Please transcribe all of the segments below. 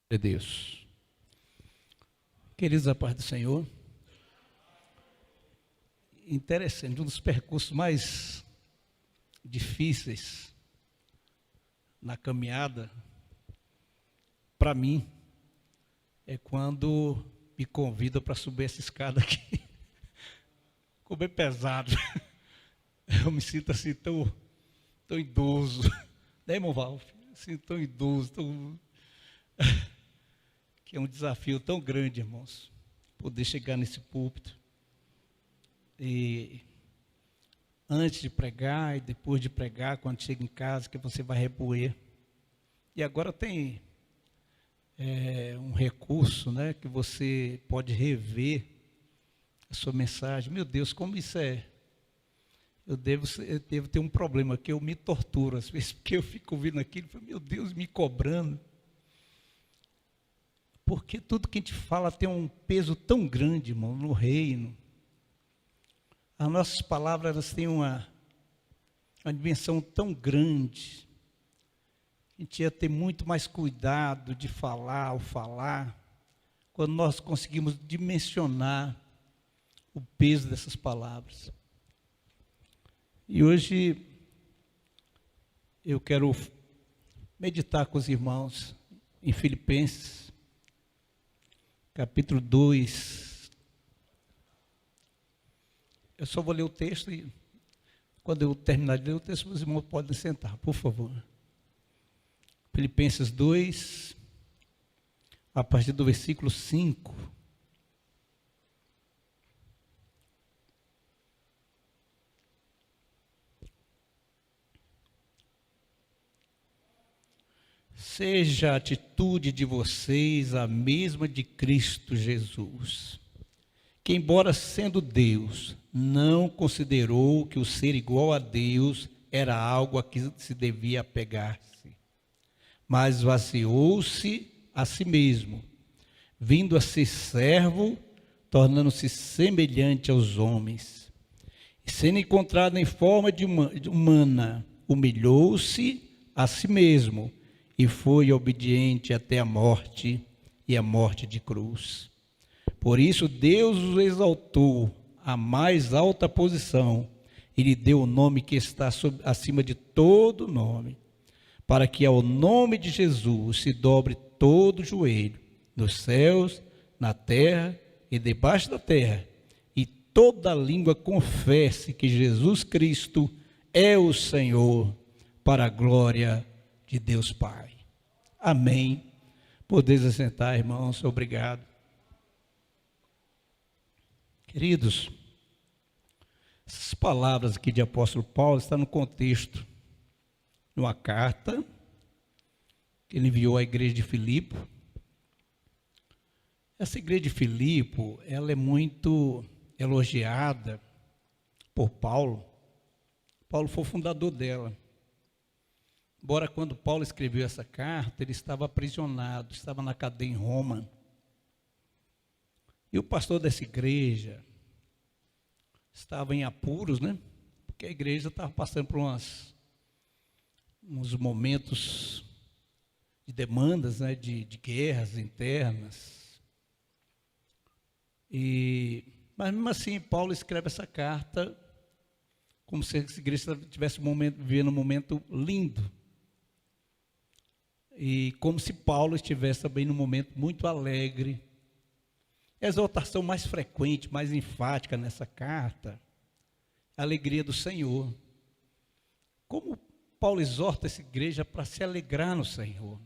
De Deus. Queridos, a paz do Senhor. Interessante, um dos percursos mais difíceis na caminhada, para mim, é quando me convidam para subir essa escada aqui. Ficou bem pesado. Eu me sinto assim tão idoso. Né, irmão Val? Assim, tão idoso, que é um desafio tão grande, irmãos, poder chegar nesse púlpito e antes de pregar e depois de pregar, quando chega em casa, que você vai repoer. E agora tem um recurso, né, que você pode rever a sua mensagem. Meu Deus, como isso é? Eu devo ter um problema, que eu me torturo às vezes, porque eu fico ouvindo aquilo e falo, meu Deus, me cobrando. Porque tudo que a gente fala tem um peso tão grande, irmão, no reino. As nossas palavras, elas têm uma dimensão tão grande. A gente ia ter muito mais cuidado de falar ao falar, quando nós conseguimos dimensionar o peso dessas palavras. E hoje eu quero meditar com os irmãos em Filipenses, capítulo 2. Eu só vou ler o texto e quando eu terminar de ler o texto, os irmãos podem sentar, por favor. Filipenses 2, a partir do versículo 5. Seja a atitude de vocês a mesma de Cristo Jesus, que, embora sendo Deus, não considerou que o ser igual a Deus era algo a que se devia apegar-se, mas esvaziou-se a si mesmo, vindo a ser servo, tornando-se semelhante aos homens. E sendo encontrado em forma de humana, humilhou-se a si mesmo, e foi obediente até a morte, e a morte de cruz. Por isso Deus o exaltou à mais alta posição, e lhe deu o nome que está acima de todo nome, para que ao nome de Jesus se dobre todo o joelho, nos céus, na terra e debaixo da terra, e toda língua confesse que Jesus Cristo é o Senhor, para a glória de Deus Pai. Amém. Podeis assentar, irmãos, obrigado. Queridos, essas palavras aqui de apóstolo Paulo estão no contexto de uma carta que ele enviou à igreja de Filipe. Essa igreja de Filipe, ela é muito elogiada por Paulo. Paulo foi o fundador dela. Embora quando Paulo escreveu essa carta, ele estava aprisionado, estava na cadeia em Roma. E o pastor dessa igreja estava em apuros, né? Porque a igreja estava passando por uns momentos de demandas, né? de guerras internas. Mas mesmo assim, Paulo escreve essa carta como se a igreja estivesse vivendo um momento lindo. E como se Paulo estivesse também num momento muito alegre. A exaltação mais frequente, mais enfática nessa carta, a alegria do Senhor. Como Paulo exorta essa igreja para se alegrar no Senhor.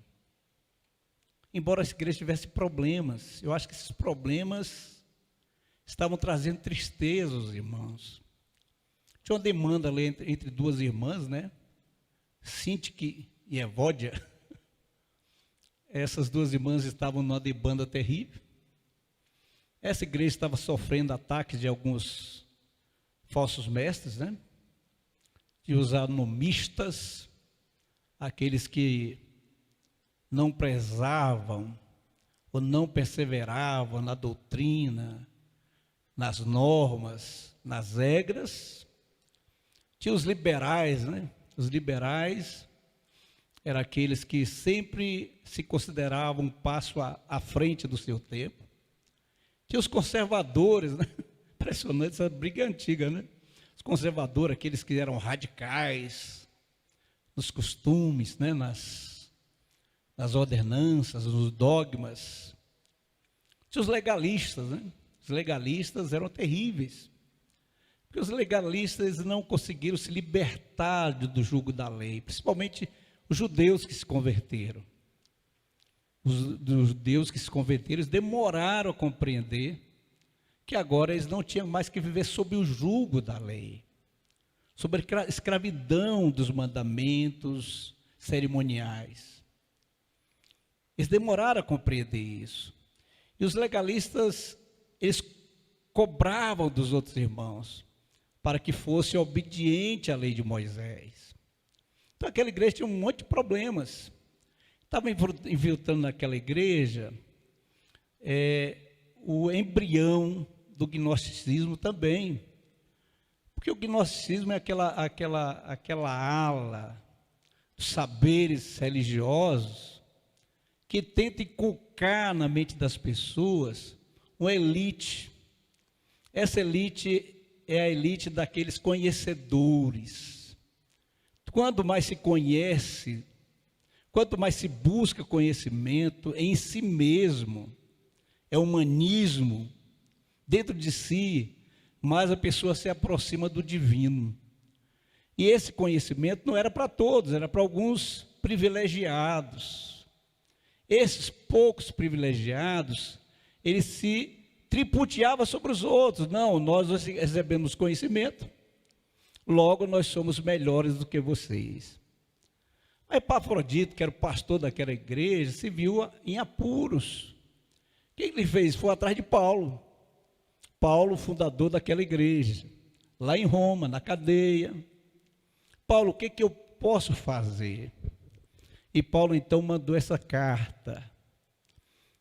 Embora essa igreja tivesse problemas, eu acho que esses problemas estavam trazendo tristeza aos irmãos. Tinha uma demanda ali entre duas irmãs, né? Sintique e Evódia. Essas duas irmãs estavam numa demanda terrível. Essa igreja estava sofrendo ataques de alguns falsos mestres, né? De usar nomistas, aqueles que não prezavam ou não perseveravam na doutrina, nas normas, nas regras. Tinha os liberais, né? Os liberais eram aqueles que sempre se consideravam um passo à frente do seu tempo. Tinha os conservadores, né? Impressionante essa briga antiga, né? Os conservadores, aqueles que eram radicais nos costumes, né? nas ordenanças, nos dogmas. Tinha os legalistas, né? Os legalistas eram terríveis, porque os legalistas não conseguiram se libertar do jugo da lei, principalmente os judeus que se converteram. Os judeus que se converteram, eles demoraram a compreender que agora eles não tinham mais que viver sob o jugo da lei, sobre a escravidão dos mandamentos cerimoniais. Eles demoraram a compreender isso. E os legalistas, eles cobravam dos outros irmãos para que fosse obediente à lei de Moisés. Então aquela igreja tinha um monte de problemas. Estava infiltrando naquela igreja o embrião do gnosticismo também. Porque o gnosticismo é aquela ala dos saberes religiosos que tenta inculcar na mente das pessoas uma elite. Essa elite é a elite daqueles conhecedores. Quanto mais se conhece, quanto mais se busca conhecimento em si mesmo, é humanismo, dentro de si, mais a pessoa se aproxima do divino. E esse conhecimento não era para todos, era para alguns privilegiados. Esses poucos privilegiados, eles se tripudiavam sobre os outros. Não, nós recebemos conhecimento, logo nós somos melhores do que vocês. Mas Epafrodito, que era o pastor daquela igreja, se viu em apuros. O que ele fez? Foi atrás de Paulo. Paulo, fundador daquela igreja, lá em Roma, na cadeia. Paulo, o que eu posso fazer? E Paulo então mandou essa carta.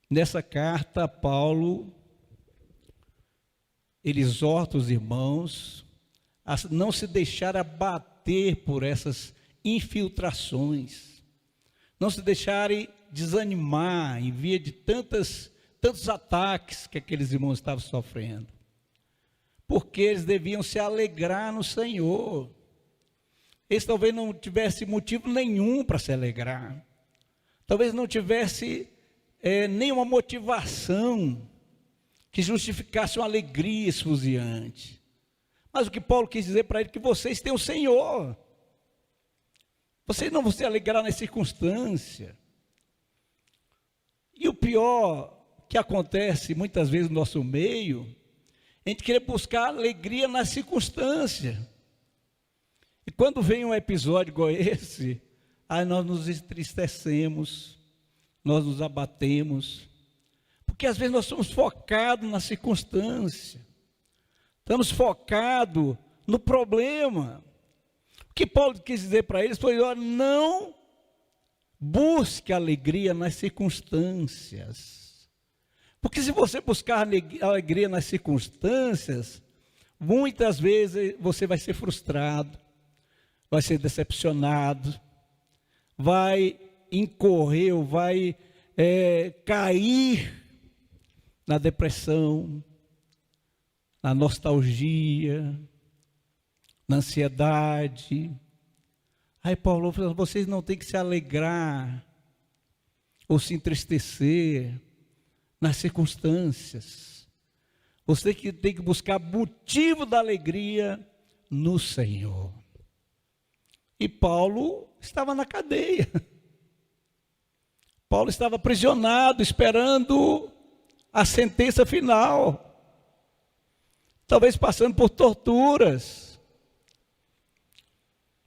Nessa carta, Paulo, ele exorta os irmãos a não se deixar abater por essas infiltrações, não se deixarem desanimar em via de tantos ataques que aqueles irmãos estavam sofrendo, porque eles deviam se alegrar no Senhor. Eles talvez não tivessem motivo nenhum para se alegrar, talvez não tivesse nenhuma motivação que justificasse uma alegria esfuziante, mas o que Paulo quis dizer para ele é que vocês têm o Senhor. Vocês não vão se alegrar nas circunstâncias. E o pior que acontece muitas vezes no nosso meio, a gente querer buscar alegria nas circunstâncias. E quando vem um episódio igual esse, aí nós nos entristecemos, nós nos abatemos, porque às vezes nós somos focados na circunstância, estamos focados no problema. O que Paulo quis dizer para eles foi: olha, não busque alegria nas circunstâncias, porque se você buscar alegria nas circunstâncias, muitas vezes você vai ser frustrado, vai ser decepcionado, vai incorrer, ou vai cair na depressão, na nostalgia, na ansiedade. Aí Paulo falou: vocês não têm que se alegrar ou se entristecer nas circunstâncias. Você que tem que buscar motivo da alegria no Senhor. E Paulo estava na cadeia. Paulo estava aprisionado, esperando a sentença final. Talvez passando por torturas.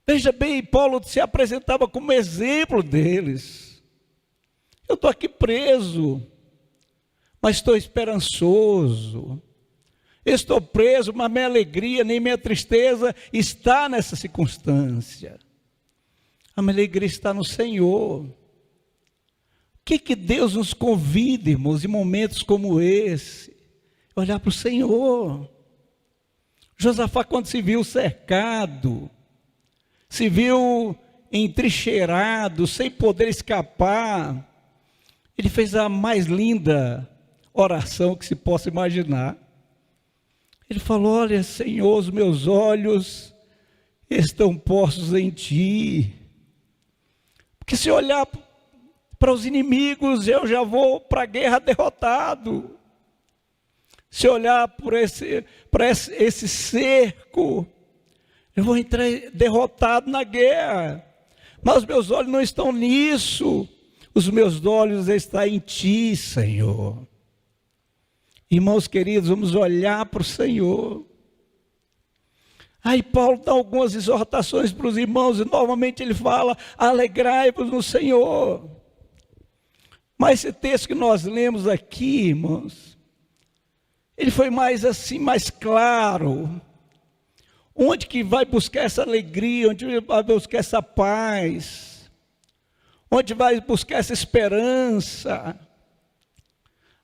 Veja bem, Paulo se apresentava como exemplo deles. Eu estou aqui preso, mas estou esperançoso. Estou preso, mas minha alegria, nem minha tristeza está nessa circunstância. A minha alegria está no Senhor. O que Deus nos convida, irmãos, em momentos como esse? Olhar para o Senhor. Josafá, quando se viu cercado, se viu entrincheirado, sem poder escapar, ele fez a mais linda oração que se possa imaginar. Ele falou: olha, Senhor, os meus olhos estão postos em Ti. Porque se olhar para os inimigos, eu já vou para a guerra derrotado. Se olhar para esse cerco, eu vou entrar derrotado na guerra. Mas os meus olhos não estão nisso. Os meus olhos estão em Ti, Senhor. Irmãos queridos, vamos olhar para o Senhor. Aí Paulo dá algumas exortações para os irmãos, e novamente ele fala: alegrai-vos no Senhor. Mas esse texto que nós lemos aqui, irmãos, ele foi mais assim, mais claro. Onde que vai buscar essa alegria? Onde vai buscar essa paz? Onde vai buscar essa esperança?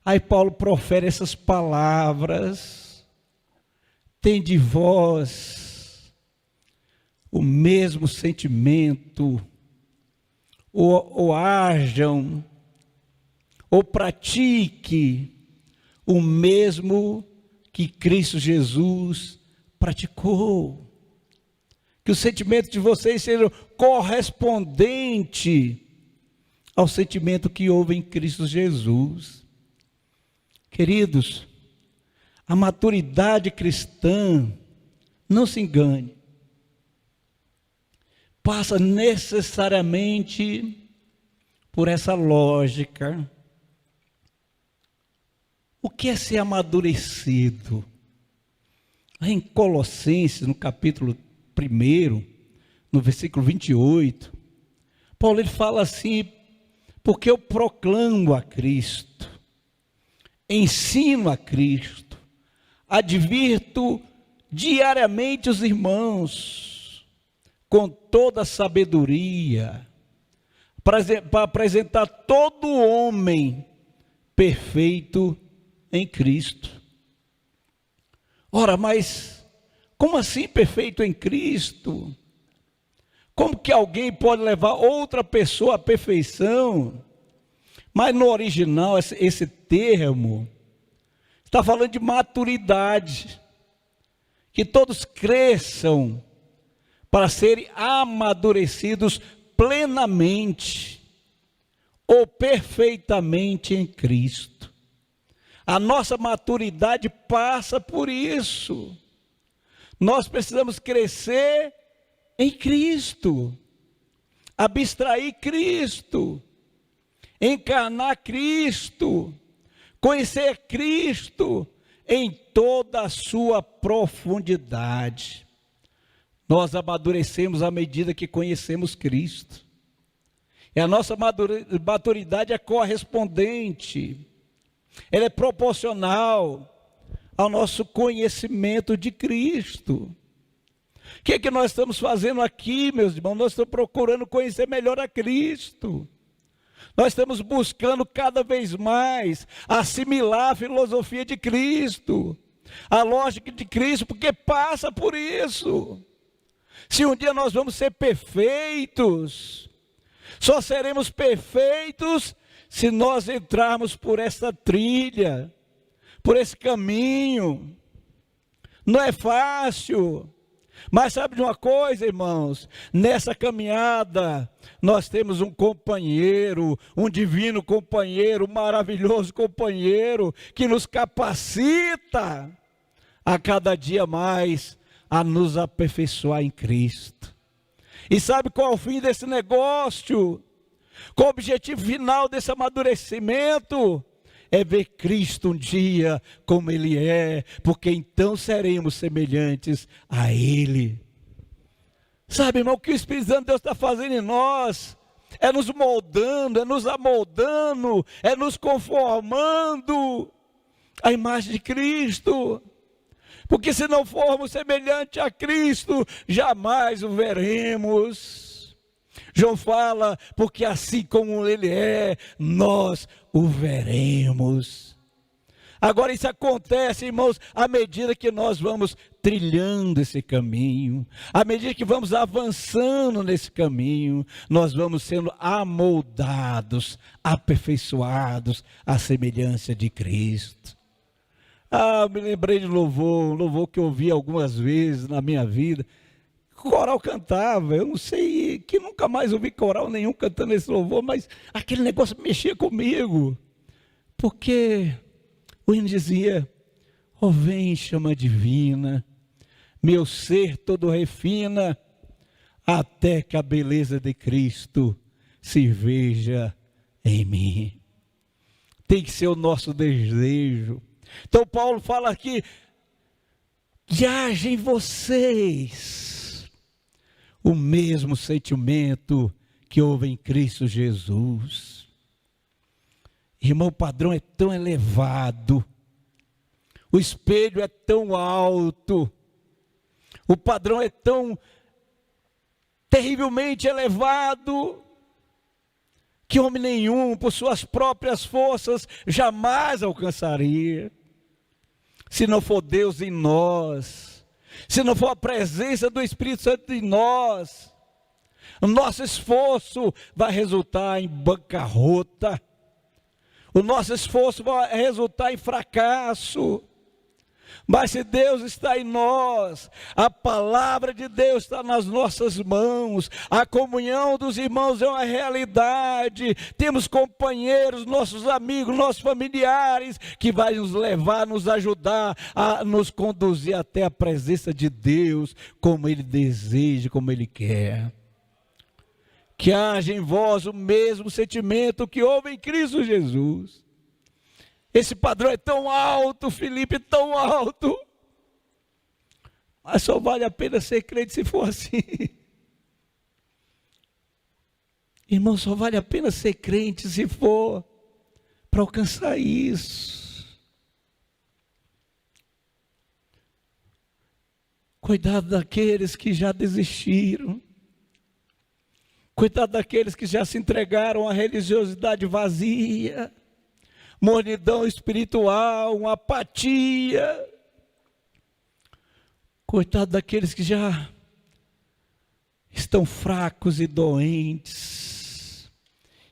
Aí Paulo profere essas palavras: tende vós o mesmo sentimento, ou hajam, ou pratique o mesmo que Cristo Jesus praticou. Que o sentimento de vocês seja correspondente ao sentimento que houve em Cristo Jesus. Queridos, a maturidade cristã, não se engane, passa necessariamente por essa lógica. O que é ser amadurecido? Em Colossenses, no capítulo 1, no versículo 28, Paulo ele fala assim: porque eu proclamo a Cristo, ensino a Cristo, advirto diariamente os irmãos, com toda a sabedoria, para apresentar todo homem perfeito em Cristo. Ora, mas como assim perfeito em Cristo? Como que alguém pode levar outra pessoa à perfeição? Mas no original, esse termo está falando de maturidade, que todos cresçam para serem amadurecidos plenamente ou perfeitamente em Cristo. A nossa maturidade passa por isso. Nós precisamos crescer em Cristo, abstrair Cristo, encarnar Cristo, conhecer Cristo em toda a sua profundidade. Nós amadurecemos à medida que conhecemos Cristo. E a nossa maturidade é correspondente, ela é proporcional ao nosso conhecimento de Cristo. O que é que nós estamos fazendo aqui, meus irmãos? Nós estamos procurando conhecer melhor a Cristo. Nós estamos buscando cada vez mais assimilar a filosofia de Cristo, a lógica de Cristo, porque passa por isso. Se um dia nós vamos ser perfeitos, só seremos perfeitos se nós entrarmos por essa trilha, por esse caminho. Não é fácil. Mas sabe de uma coisa, irmãos? Nessa caminhada, nós temos um companheiro, um divino companheiro, um maravilhoso companheiro, que nos capacita a cada dia mais a nos aperfeiçoar em Cristo. E sabe qual é o fim desse negócio? Qual o objetivo final desse amadurecimento? É ver Cristo um dia como Ele é, porque então seremos semelhantes a Ele. Sabe, irmão, o que o Espírito Santo de Deus está fazendo em nós? É nos moldando, é nos amoldando, é nos conformando à imagem de Cristo. Porque se não formos semelhantes a Cristo, jamais o veremos. João fala, porque assim como Ele é, nós o veremos. Agora isso acontece, irmãos, à medida que nós vamos trilhando esse caminho, à medida que vamos avançando nesse caminho, nós vamos sendo amoldados, aperfeiçoados à semelhança de Cristo. Me lembrei de louvor, um louvor que eu ouvi algumas vezes na minha vida. O coral cantava, eu não sei, que nunca mais ouvi coral nenhum cantando esse louvor, mas aquele negócio mexia comigo, porque o hino dizia: ó vem chama divina, meu ser todo refina, até que a beleza de Cristo se veja em mim. Tem que ser o nosso desejo. Então Paulo fala aqui: de haja em vocês o mesmo sentimento que houve em Cristo Jesus. Irmão, o padrão é tão elevado, o espelho é tão alto, o padrão é tão terrivelmente elevado, que homem nenhum, por suas próprias forças, jamais alcançaria. Se não for Deus em nós, se não for a presença do Espírito Santo em nós, o nosso esforço vai resultar em bancarrota, o nosso esforço vai resultar em fracasso. Mas se Deus está em nós, a palavra de Deus está nas nossas mãos, a comunhão dos irmãos é uma realidade, temos companheiros, nossos amigos, nossos familiares, que vai nos levar, nos ajudar a nos conduzir até a presença de Deus, como Ele deseja, como Ele quer. Que haja em vós o mesmo sentimento que houve em Cristo Jesus. Esse padrão é tão alto, Felipe, tão alto. Mas só vale a pena ser crente se for assim. Irmão, só vale a pena ser crente se for para alcançar isso. Cuidado daqueles que já desistiram. Cuidado daqueles que já se entregaram à religiosidade vazia. Mornidão espiritual, uma apatia. Coitado daqueles que já estão fracos e doentes.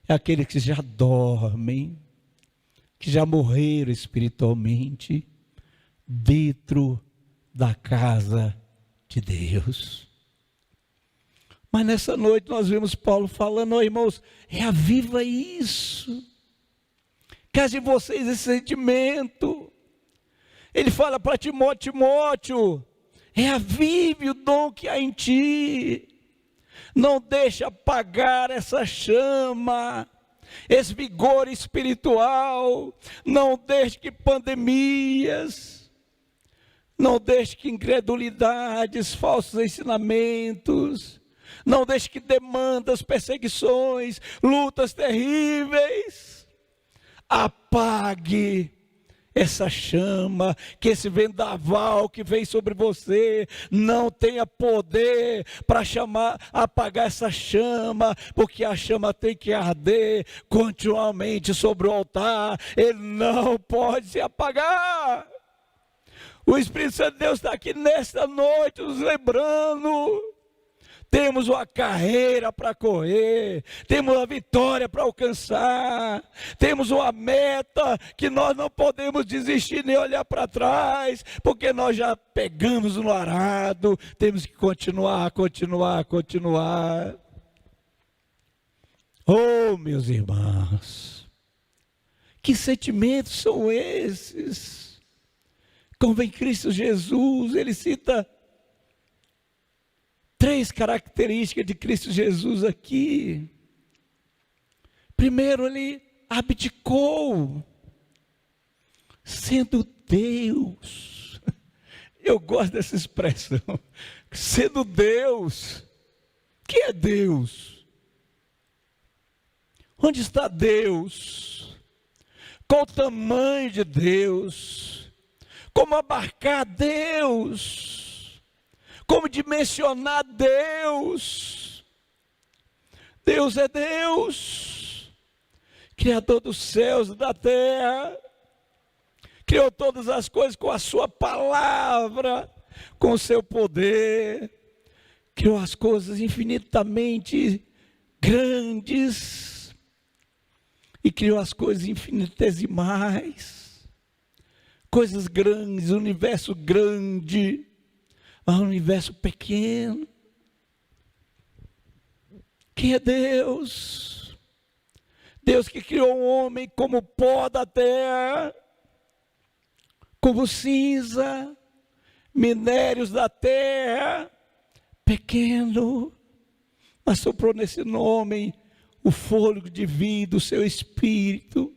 Aqueles que já dormem, que já morreram espiritualmente, dentro da casa de Deus. Mas nessa noite nós vimos Paulo falando: irmãos, reaviva isso. Que haja em vocês esse sentimento. Ele fala para Timóteo: Timóteo, reavive o dom que há em ti. Não deixe apagar essa chama, esse vigor espiritual. Não deixe que pandemias, não deixe que incredulidades, falsos ensinamentos, não deixe que demandas, perseguições, lutas terríveis apague essa chama, que esse vendaval que vem sobre você não tenha poder para apagar essa chama, porque a chama tem que arder continuamente sobre o altar, ele não pode se apagar. O Espírito Santo de Deus está aqui nesta noite nos lembrando. Temos uma carreira para correr, temos uma vitória para alcançar, temos uma meta que nós não podemos desistir nem olhar para trás, porque nós já pegamos no arado, temos que continuar. Oh, meus irmãos, que sentimentos são esses? Como em Cristo Jesus, ele cita 3 características de Cristo Jesus aqui. Primeiro, ele abdicou, sendo Deus. Eu gosto dessa expressão, sendo Deus. Quem é Deus? Onde está Deus? Qual o tamanho de Deus? Como abarcar Deus? Como dimensionar Deus? Deus é Deus, Criador dos céus e da terra, criou todas as coisas com a sua palavra, com o seu poder, criou as coisas infinitamente grandes, e criou as coisas infinitesimais, coisas grandes, universo grande, mas um universo pequeno. Quem é Deus? Deus que criou o homem como pó da terra, como cinza, minérios da terra, pequeno, mas soprou nesse homem o fôlego de vida, o seu espírito.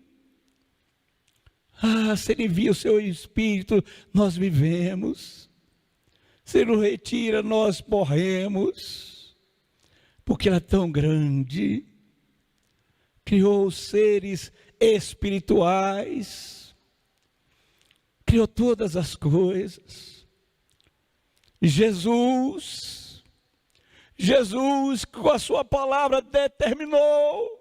Se ele envia o seu espírito, nós vivemos. Se ele o retira, nós morremos. Porque ele é tão grande. Criou os seres espirituais. Criou todas as coisas. Jesus, com a sua palavra, determinou.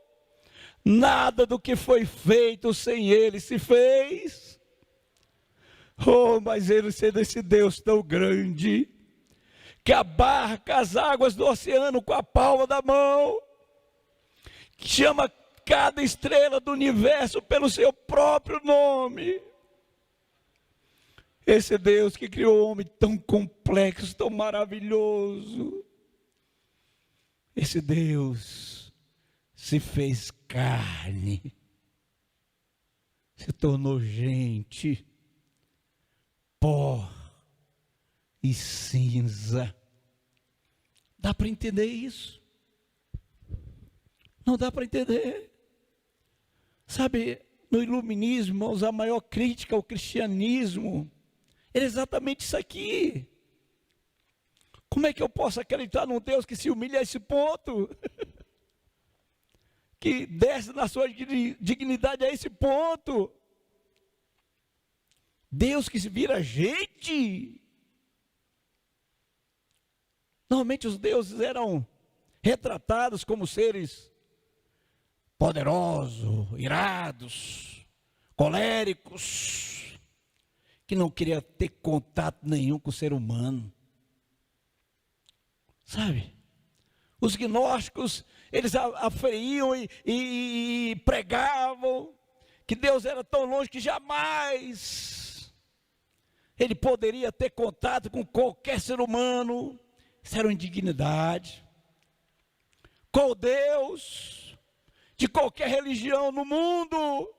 Nada do que foi feito sem ele se fez. Mas ele, sendo esse Deus tão grande, que abarca as águas do oceano com a palma da mão, que chama cada estrela do universo pelo seu próprio nome. Esse Deus que criou o homem tão complexo, tão maravilhoso. Esse Deus se fez carne, se tornou gente, pó e cinza. Dá para entender isso? Não dá para entender. Sabe, no iluminismo, irmãos, a maior crítica ao cristianismo é exatamente isso aqui. Como é que eu posso acreditar num Deus que se humilha a esse ponto? Que desce na sua dignidade a esse ponto? Deus que se vira gente. Normalmente os deuses eram retratados como seres poderosos, irados, coléricos, que não queria ter contato nenhum com o ser humano. Sabe? Os gnósticos, eles aferiam e pregavam que Deus era tão longe que jamais ele poderia ter contato com qualquer ser humano. Isso era uma indignidade. Com Deus de qualquer religião no mundo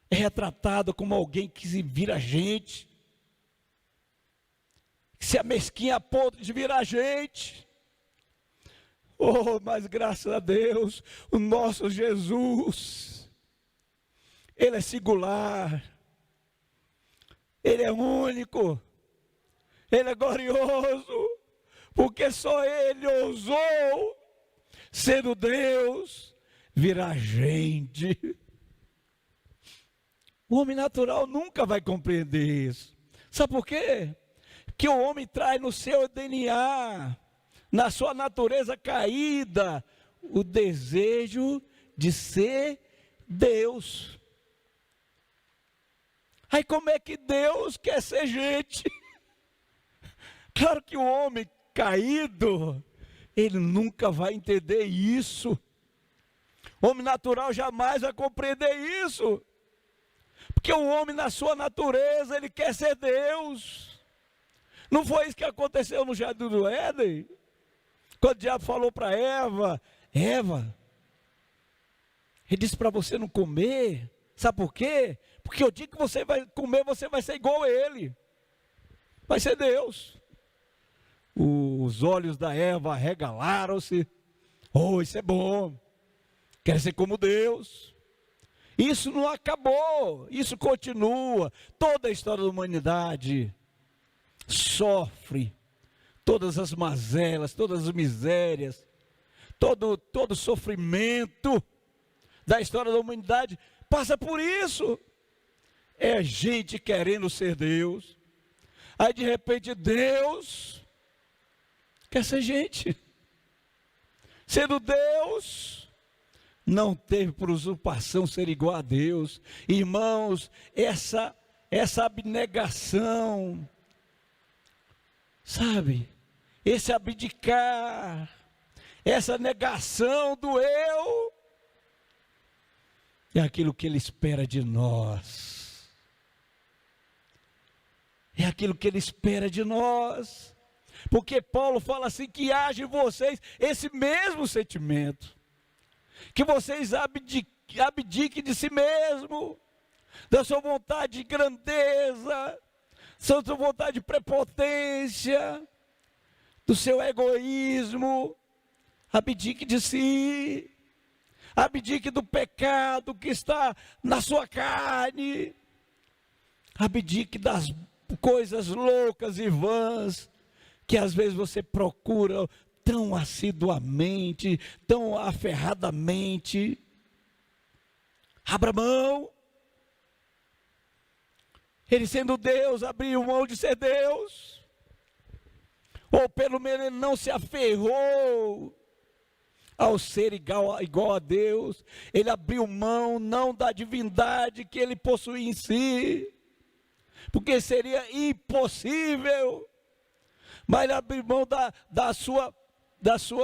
é retratado como alguém que se vira gente, que se amesquinha a ponto de virar gente. Mas graças a Deus, o nosso Jesus, Ele é singular, Ele é único, Ele é glorioso, porque só Ele ousou, sendo Deus, virar gente. O homem natural nunca vai compreender isso. Sabe por quê? Que o homem traz no seu DNA, na sua natureza caída, o desejo de ser Deus. Aí como é que Deus quer ser gente? Claro que o homem caído, ele nunca vai entender isso. O homem natural jamais vai compreender isso. Porque o homem, na sua natureza, ele quer ser Deus. Não foi isso que aconteceu no Jardim do Éden? Quando o diabo falou para Eva, ele disse para você não comer. Sabe por quê? Porque o dia que você vai comer, você vai ser igual a ele. Vai ser Deus. Os olhos da Eva arregalaram-se. Isso é bom. Quer ser como Deus. Isso não acabou. Isso continua. Toda a história da humanidade sofre todas as mazelas, todas as misérias, todo sofrimento da história da humanidade passa por isso. É gente querendo ser Deus. Aí de repente Deus quer ser gente. Sendo Deus, não teve por usurpação ser igual a Deus. Irmãos, essa abnegação, sabe, esse abdicar, essa negação do eu, é aquilo que Ele espera de nós. É aquilo que Ele espera de nós. Porque Paulo fala assim, que haja em vocês esse mesmo sentimento. Que vocês abdiquem de si mesmo, da sua vontade de grandeza, da sua vontade de prepotência, do seu egoísmo. Abdique de si, abdique do pecado que está na sua carne, abdique das coisas loucas e vãs, que às vezes você procura tão assiduamente, tão aferradamente. Abra mão. Ele sendo Deus, abriu mão de ser Deus, ou pelo menos ele não se aferrou ao ser igual a Deus. Ele abriu mão não da divindade que ele possuía em si, porque seria impossível, mas ele abriu mão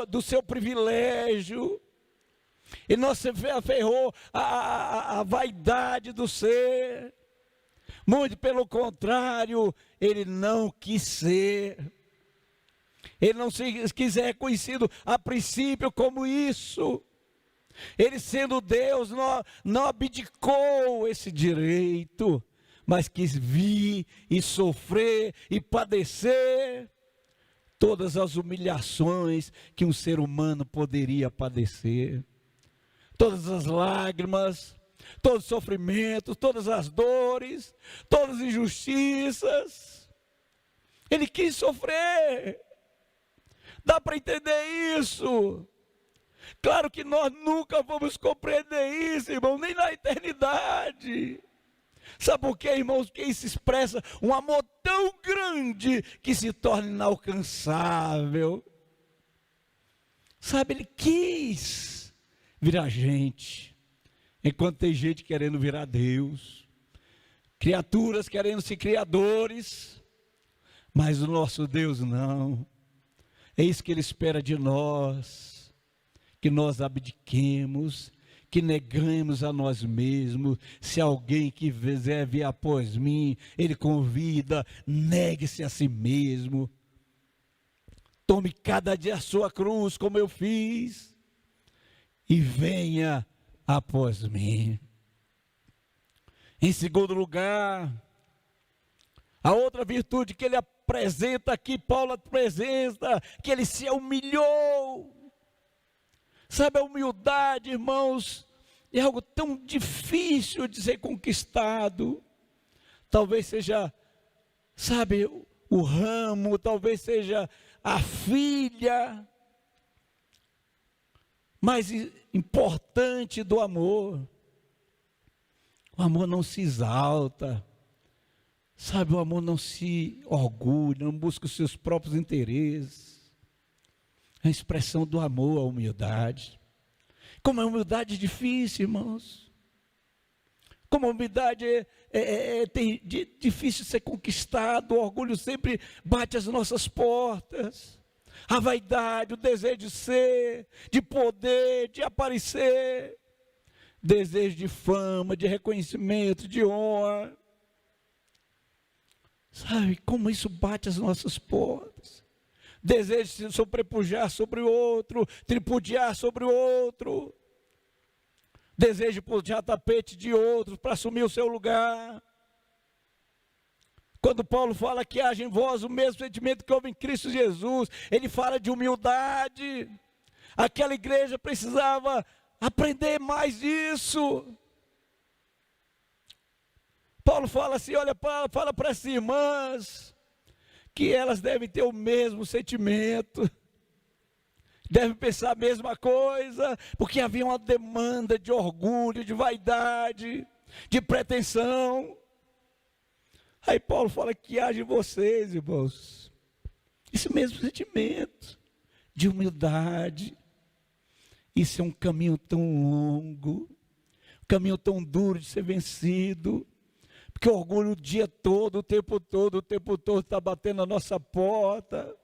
do seu privilégio. Ele não se aferrou à vaidade do ser, muito pelo contrário, ele não quis ser. Ele não quis ser reconhecido a princípio como isso. Ele sendo Deus, não abdicou esse direito, mas quis vir e sofrer e padecer todas as humilhações que um ser humano poderia padecer. Todas as lágrimas, todos os sofrimentos, todas as dores, todas as injustiças. Ele quis sofrer. Dá para entender isso? Claro que nós nunca vamos compreender isso, irmão, nem na eternidade. Sabe por quê, irmãos? Porque isso expressa um amor tão grande que se torna inalcançável. Sabe, ele quis virar gente, enquanto tem gente querendo virar Deus, criaturas querendo ser criadores, mas o nosso Deus não. É isso que Ele espera de nós, que nós abdiquemos, que negamos a nós mesmos. Se alguém quiser vir após mim, Ele convida, negue-se a si mesmo. Tome cada dia a sua cruz, como eu fiz, e venha após mim. Em segundo lugar, a outra virtude que Ele apresenta aqui, Paulo apresenta, que ele se humilhou. Sabe, a humildade, irmãos, é algo tão difícil de ser conquistado. Talvez seja, sabe, o ramo, talvez seja a filha mais importante do amor. O amor não se exalta. Sabe, o amor não se orgulha, não busca os seus próprios interesses. É a expressão do amor, a humildade. Como a humildade é difícil, irmãos. Como a humildade é difícil de ser conquistado. O orgulho sempre bate às nossas portas. A vaidade, o desejo de ser, de poder, de aparecer. Desejo de fama, de reconhecimento, de honra. Sabe como isso bate às nossas portas? Desejo de se sobrepujar sobre o outro, tripudiar sobre o outro. Desejo de puxar tapete de outros para assumir o seu lugar. Quando Paulo fala que haja em vós o mesmo sentimento que houve em Cristo Jesus, ele fala de humildade. Aquela igreja precisava aprender mais disso. Paulo fala assim, olha, fala para as irmãs, que elas devem ter o mesmo sentimento, devem pensar a mesma coisa, porque havia uma demanda de orgulho, de vaidade, de pretensão. Aí Paulo fala que haja em vocês, irmãos, esse mesmo sentimento de humildade. Isso é um caminho tão longo, um caminho tão duro de ser vencido, porque o orgulho o dia todo, o tempo todo está batendo na nossa porta.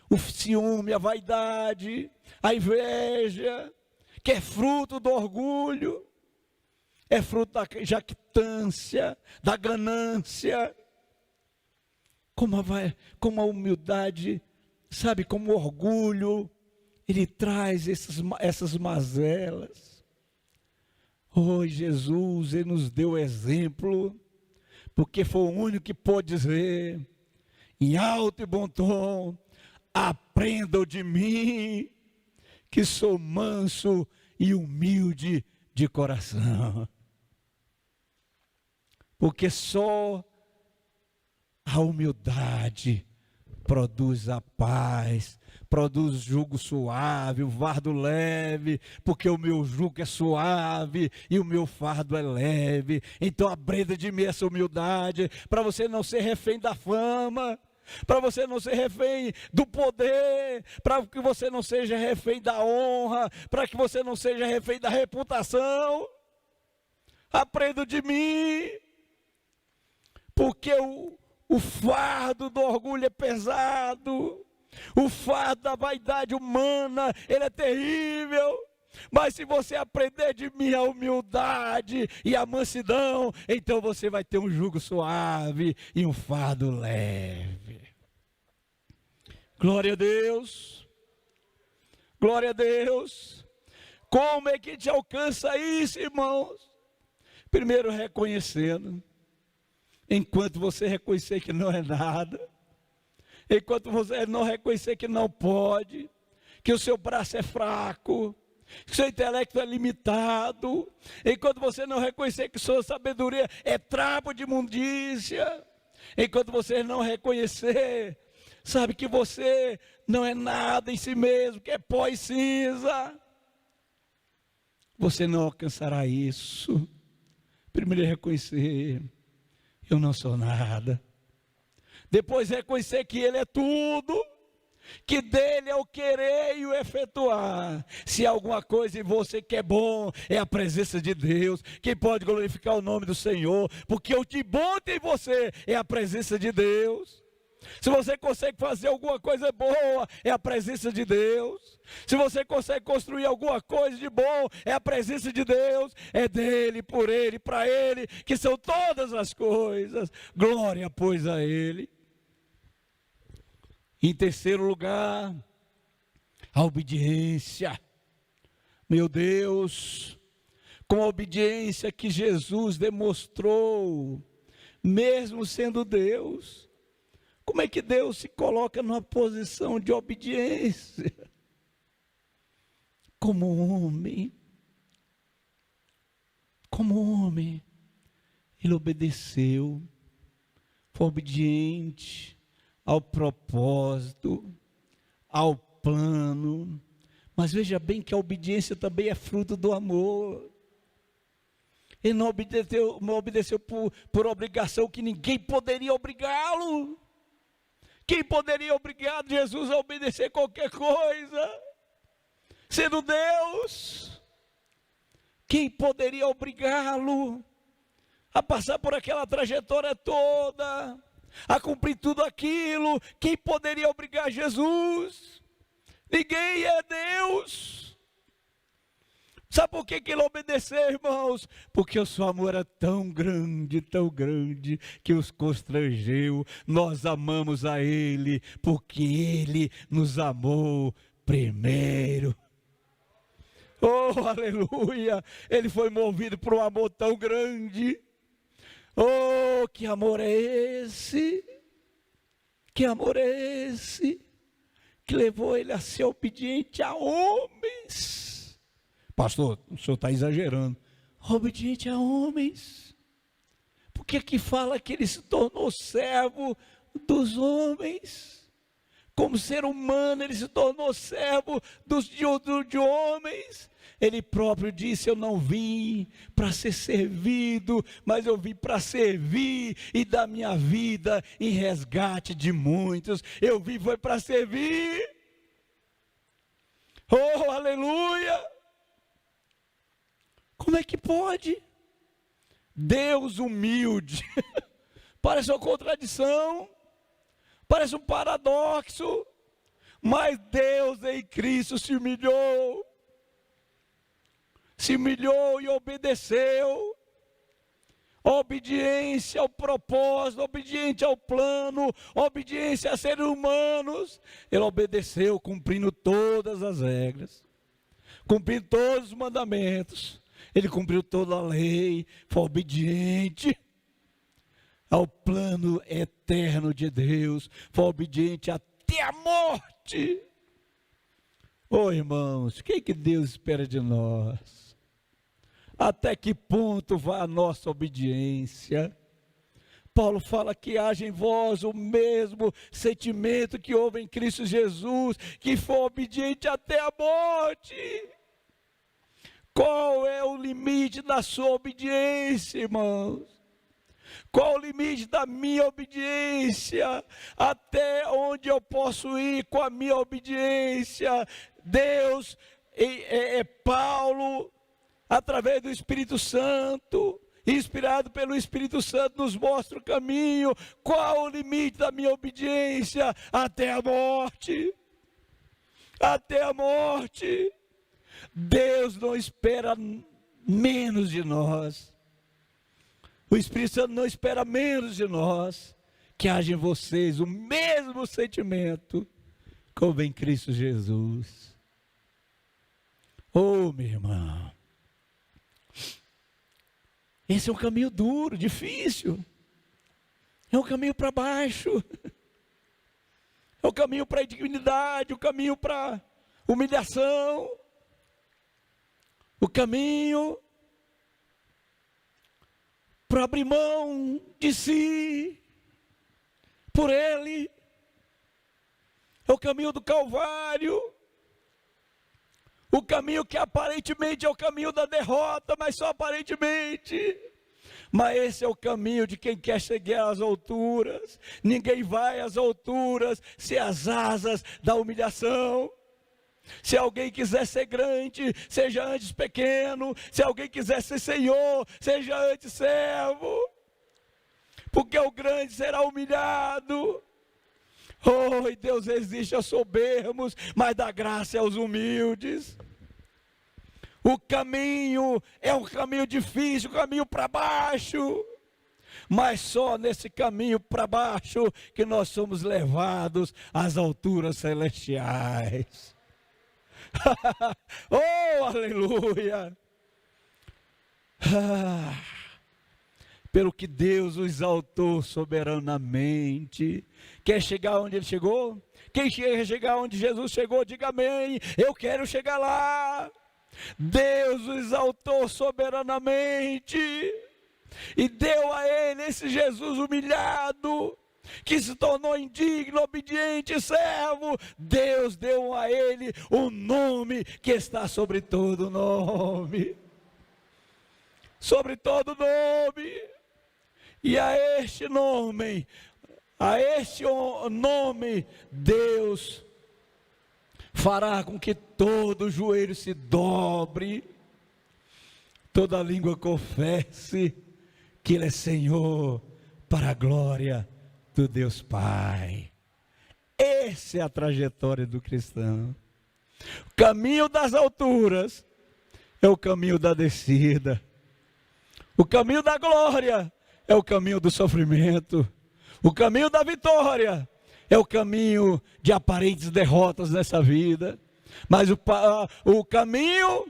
O ciúme, a vaidade, a inveja, que é fruto do orgulho, é fruto da jactância, da ganância. Como a humildade, sabe, como o orgulho, ele traz essas mazelas. Oh, Jesus, ele nos deu exemplo, porque foi o único que pôde dizer, em alto e bom tom: aprendam de mim, que sou manso e humilde de coração. Porque só a humildade produz a paz, produz jugo suave, o fardo leve, porque o meu jugo é suave e o meu fardo é leve. Então aprenda de mim essa humildade, para você não ser refém da fama, para você não ser refém do poder, para que você não seja refém da honra, para que você não seja refém da reputação. Aprenda de mim, porque o fardo do orgulho é pesado, o fardo da vaidade humana, ele é terrível. Mas se você aprender de mim a humildade e a mansidão, então você vai ter um jugo suave e um fardo leve. Glória a Deus, glória a Deus. Como é que te alcança isso, irmãos? Primeiro reconhecendo. Enquanto você reconhecer que não é nada, enquanto você não reconhecer que não pode, que o seu braço é fraco, que o seu intelecto é limitado, enquanto você não reconhecer que sua sabedoria é trapo de imundícia, enquanto você não reconhecer, sabe, que você não é nada em si mesmo, que é pó e cinza, você não alcançará isso. Primeiro reconhecer: eu não sou nada. Depois reconhecer que Ele é tudo, que dele é o querer e o efetuar. Se há alguma coisa em você que é bom, é a presença de Deus. Quem pode glorificar o nome do Senhor? Porque o que bom tem em você é a presença de Deus. Se você consegue fazer alguma coisa boa, é a presença de Deus. Se você consegue construir alguma coisa de bom, é a presença de Deus. É dele, por ele, para ele, que são todas as coisas. Glória, pois, a ele. Em terceiro lugar, a obediência. Meu Deus, com a obediência que Jesus demonstrou, mesmo sendo Deus. Como é que Deus se coloca numa posição de obediência? Como homem, Ele obedeceu, foi obediente ao propósito, ao plano. Mas veja bem que a obediência também é fruto do amor. Ele não obedeceu por obrigação, que ninguém poderia obrigá-lo. Quem poderia obrigar Jesus a obedecer qualquer coisa? Sendo Deus. Quem poderia obrigá-lo a passar por aquela trajetória toda, a cumprir tudo aquilo? Quem poderia obrigar Jesus? Ninguém, é Deus. Sabe por que ele obedeceu, irmãos? Porque o seu amor era tão grande, que os constrangeu. Nós amamos a Ele, porque Ele nos amou primeiro. Oh, aleluia! Ele foi movido por um amor tão grande. Oh, que amor é esse? Que amor é esse? Que levou ele a ser obediente a homens. Pastor, o senhor está exagerando. Obediente a homens. Porque aqui fala que ele se tornou servo dos homens. Como ser humano, ele se tornou servo de homens. Ele próprio disse: eu não vim para ser servido, mas eu vim para servir e dar minha vida em resgate de muitos. Eu vim foi para servir. Oh, aleluia! Como é que pode? Deus humilde. Parece uma contradição, parece um paradoxo, mas Deus em Cristo se humilhou e obedeceu. Obediência ao propósito, obediente ao plano, obediência a seres humanos. Ele obedeceu, cumprindo todas as regras, cumprindo todos os mandamentos. Ele cumpriu toda a lei, foi obediente ao plano eterno de Deus, foi obediente até a morte. Oh, irmãos, o que Deus espera de nós? Até que ponto vai a nossa obediência? Paulo fala que haja em vós o mesmo sentimento que houve em Cristo Jesus, que foi obediente até a morte. Qual é o limite da sua obediência, irmãos? Qual o limite da minha obediência? Até onde eu posso ir com a minha obediência? Deus, Paulo, através do Espírito Santo, inspirado pelo Espírito Santo, nos mostra o caminho. Qual o limite da minha obediência? Até a morte. Até a morte. Deus não espera menos de nós. O Espírito Santo não espera menos de nós. Que haja em vocês o mesmo sentimento como em Cristo Jesus. Oh, meu irmão. Esse é um caminho duro, difícil. É um caminho para baixo. É um caminho para a indignidade, o caminho para humilhação. O caminho para abrir mão de si, por Ele. É o caminho do Calvário. O caminho que aparentemente é o caminho da derrota, mas só aparentemente. Mas esse é o caminho de quem quer chegar às alturas. Ninguém vai às alturas se as asas da humilhação. Se alguém quiser ser grande, seja antes pequeno. Se alguém quiser ser senhor, seja antes servo. Porque o grande será humilhado. Oh, e Deus resiste aos soberbos, mas dá graça aos humildes. O caminho é um caminho difícil, um caminho para baixo. Mas só nesse caminho para baixo que nós somos levados às alturas celestiais. Oh, aleluia! Pelo que Deus o exaltou soberanamente. Quer chegar onde Ele chegou? Quem quer chegar onde Jesus chegou, diga amém. Eu quero chegar lá. Deus o exaltou soberanamente e deu a Ele, esse Jesus humilhado, que se tornou indigno, obediente, servo. Deus deu a Ele um nome que está sobre todo nome. Sobre todo nome. E a este nome, Deus fará com que todo joelho se dobre, toda língua confesse que Ele é Senhor, para a glória do Deus Pai. Essa é a trajetória do cristão. O caminho das alturas é o caminho da descida. O caminho da glória é o caminho do sofrimento. O caminho da vitória é o caminho de aparentes derrotas nessa vida. Mas o caminho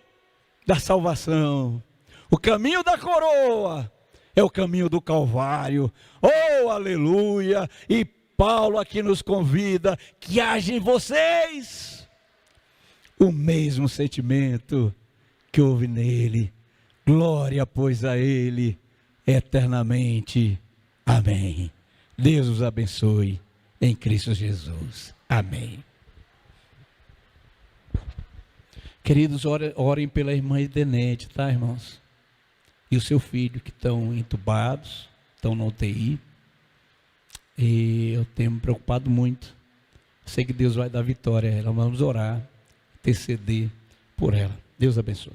da salvação, o caminho da coroa, é o caminho do Calvário. Oh, aleluia! E Paulo aqui nos convida que haja em vocês o mesmo sentimento que houve nele. Glória, pois, a Ele eternamente. Amém. Deus os abençoe em Cristo Jesus. Amém. Queridos, orem pela irmã Edenete, tá, irmãos? E o seu filho, que estão entubados, estão na UTI. E eu tenho me preocupado muito. Sei que Deus vai dar vitória a ela. Vamos orar. interceder por ela. Deus abençoe.